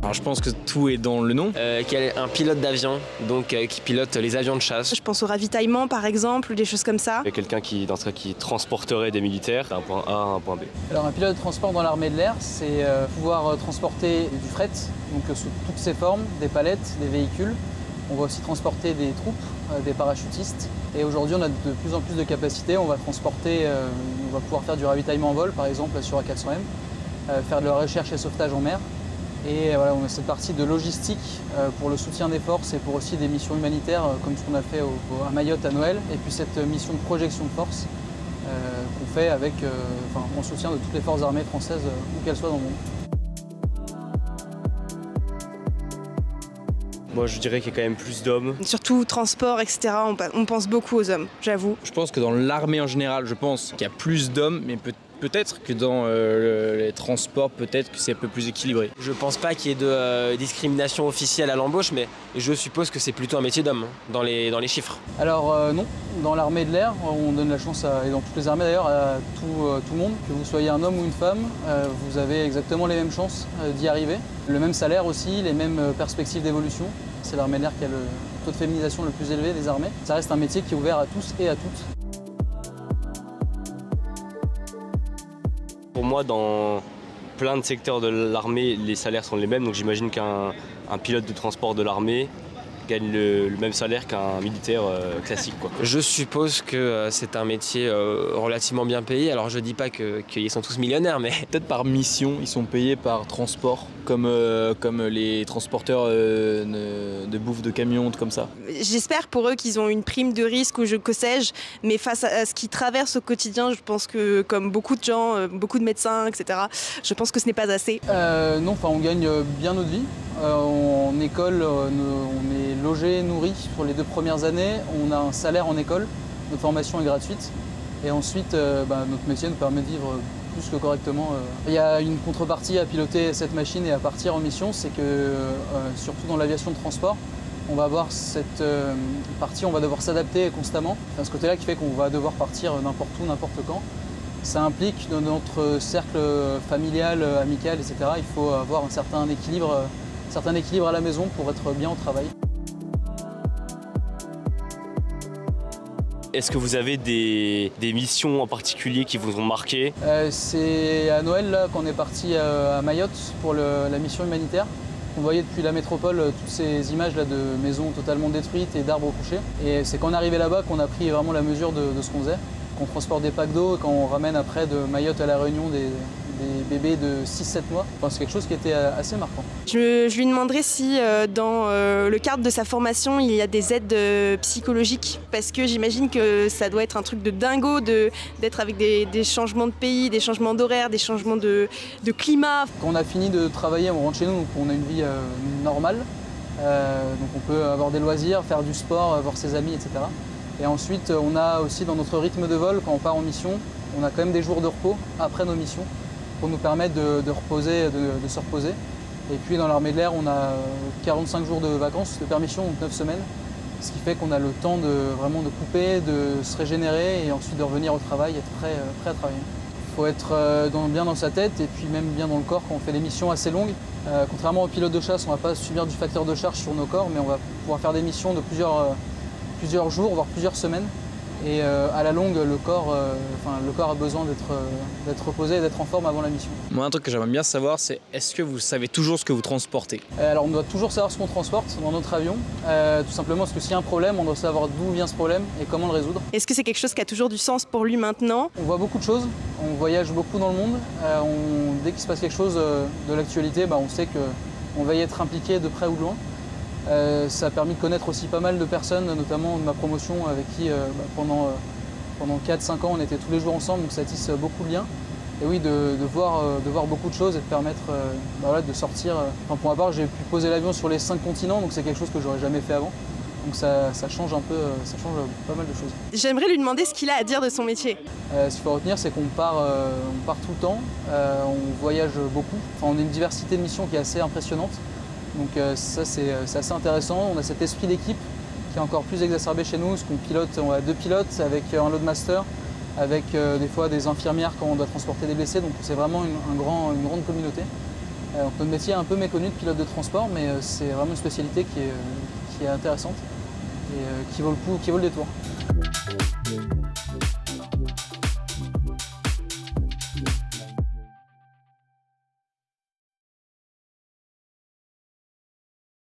Alors je pense que tout est dans le nom. Qui est un pilote d'avion, donc qui pilote les avions de chasse. Je pense au ravitaillement par exemple, des choses comme ça. Il y a quelqu'un qui transporterait des militaires d'un point A à un point B. Alors un pilote de transport dans l'armée de l'air, c'est pouvoir transporter du fret, donc sous toutes ses formes, des palettes, des véhicules. On va aussi transporter des troupes, des parachutistes. Et aujourd'hui, on a de plus en plus de capacités. On va pouvoir faire du ravitaillement en vol, par exemple sur A400M, faire de la recherche et sauvetage en mer. Et voilà, on a cette partie de logistique pour le soutien des forces et pour aussi des missions humanitaires, comme ce qu'on a fait à Mayotte à Noël. Et puis cette mission de projection de force qu'on fait en soutien de toutes les forces armées françaises, où qu'elles soient dans le monde. Moi, je dirais qu'il y a quand même plus d'hommes. Surtout transport, etc. On pense beaucoup aux hommes, j'avoue. Je pense que dans l'armée en général, je pense qu'il y a plus d'hommes, mais peut-être que dans les transports, peut-être que c'est un peu plus équilibré. Je pense pas qu'il y ait de discrimination officielle à l'embauche, mais je suppose que c'est plutôt un métier d'homme, dans les chiffres. Alors non, dans l'armée de l'air, on donne la chance, et dans toutes les armées d'ailleurs, à tout le monde. Que vous soyez un homme ou une femme, vous avez exactement les mêmes chances d'y arriver. Le même salaire aussi, les mêmes perspectives d'évolution. C'est l'armée de l'air qui a le taux de féminisation le plus élevé des armées. Ça reste un métier qui est ouvert à tous et à toutes. Pour moi, dans plein de secteurs de l'armée, les salaires sont les mêmes. Donc j'imagine qu'un pilote de transport de l'armée gagne le même salaire qu'un militaire classique, quoi. Je suppose que c'est un métier relativement bien payé. Alors je dis pas qu'ils sont tous millionnaires, mais... Peut-être par mission, ils sont payés par transport, comme les transporteurs de bouffe de camions, comme ça. J'espère pour eux qu'ils ont une prime de risque ou que sais-je, mais face à ce qu'ils traversent au quotidien, je pense que comme beaucoup de gens, beaucoup de médecins, etc., je pense que ce n'est pas assez. Non, on gagne bien notre vie. En école, on est logé, nourri pour les 2 premières années. On a un salaire en école, notre formation est gratuite. Et ensuite, notre métier nous permet de vivre plus que correctement. Il y a une contrepartie à piloter cette machine et à partir en mission, c'est que, surtout dans l'aviation de transport, on va avoir cette partie, on va devoir s'adapter constamment. Enfin, ce côté-là qui fait qu'on va devoir partir n'importe où, n'importe quand. Ça implique dans notre cercle familial, amical, etc. Il faut avoir un certain équilibre à la maison pour être bien au travail. Est-ce que vous avez des missions en particulier qui vous ont marqué? C'est à Noël là qu'on est parti à Mayotte pour la mission humanitaire. On voyait depuis la métropole toutes ces images là de maisons totalement détruites et d'arbres couchés. Et c'est quand on est arrivé là-bas qu'on a pris vraiment la mesure de ce qu'on faisait. Qu'on transporte des packs d'eau, quand on ramène après de Mayotte à La Réunion des bébés de 6-7 mois. Enfin, c'est quelque chose qui était assez marquant. Je lui demanderai si dans le cadre de sa formation, il y a des aides psychologiques, parce que j'imagine que ça doit être un truc de dingo d'être avec des changements de pays, des changements d'horaire, des changements de climat. Quand on a fini de travailler, on rentre chez nous, donc on a une vie normale. Donc on peut avoir des loisirs, faire du sport, voir ses amis, etc. Et ensuite, on a aussi dans notre rythme de vol, quand on part en mission, on a quand même des jours de repos après nos missions pour nous permettre de reposer, de se reposer. Et puis dans l'armée de l'air, on a 45 jours de vacances, de permission, donc 9 semaines. Ce qui fait qu'on a le temps vraiment de couper, de se régénérer et ensuite de revenir au travail, être prêt à travailler. Il faut être bien dans sa tête et puis même bien dans le corps quand on fait des missions assez longues. Contrairement aux pilotes de chasse, on ne va pas subir du facteur de charge sur nos corps, mais on va pouvoir faire des missions de plusieurs jours, voire plusieurs semaines. Et à la longue, le corps a besoin d'être reposé et d'être en forme avant la mission. Moi, un truc que j'aimerais bien savoir, c'est est-ce que vous savez toujours ce que vous transportez? Alors on doit toujours savoir ce qu'on transporte dans notre avion, tout simplement parce que s'il y a un problème, on doit savoir d'où vient ce problème et comment le résoudre. Est-ce que c'est quelque chose qui a toujours du sens pour lui maintenant? On voit beaucoup de choses, on voyage beaucoup dans le monde. Dès qu'il se passe quelque chose de l'actualité, on sait qu'on va y être impliqué de près ou de loin. Ça a permis de connaître aussi pas mal de personnes, notamment de ma promotion avec qui pendant 4-5 ans on était tous les jours ensemble, donc ça tisse beaucoup de liens. Et oui, de voir beaucoup de choses et de permettre de sortir. Enfin, pour ma part, j'ai pu poser l'avion sur les 5 continents, donc c'est quelque chose que j'aurais jamais fait avant. Donc ça change un peu, ça change pas mal de choses. J'aimerais lui demander ce qu'il a à dire de son métier. Ce qu'il faut retenir, c'est qu'on part tout le temps, on voyage beaucoup. Enfin, on a une diversité de missions qui est assez impressionnante. Donc ça c'est assez intéressant, on a cet esprit d'équipe qui est encore plus exacerbé chez nous, parce qu'on pilote, on a 2 pilotes avec un loadmaster, avec des fois des infirmières quand on doit transporter des blessés, donc c'est vraiment une grande communauté. Donc notre métier est un peu méconnu de pilote de transport, mais c'est vraiment une spécialité qui est intéressante et qui vaut le détour.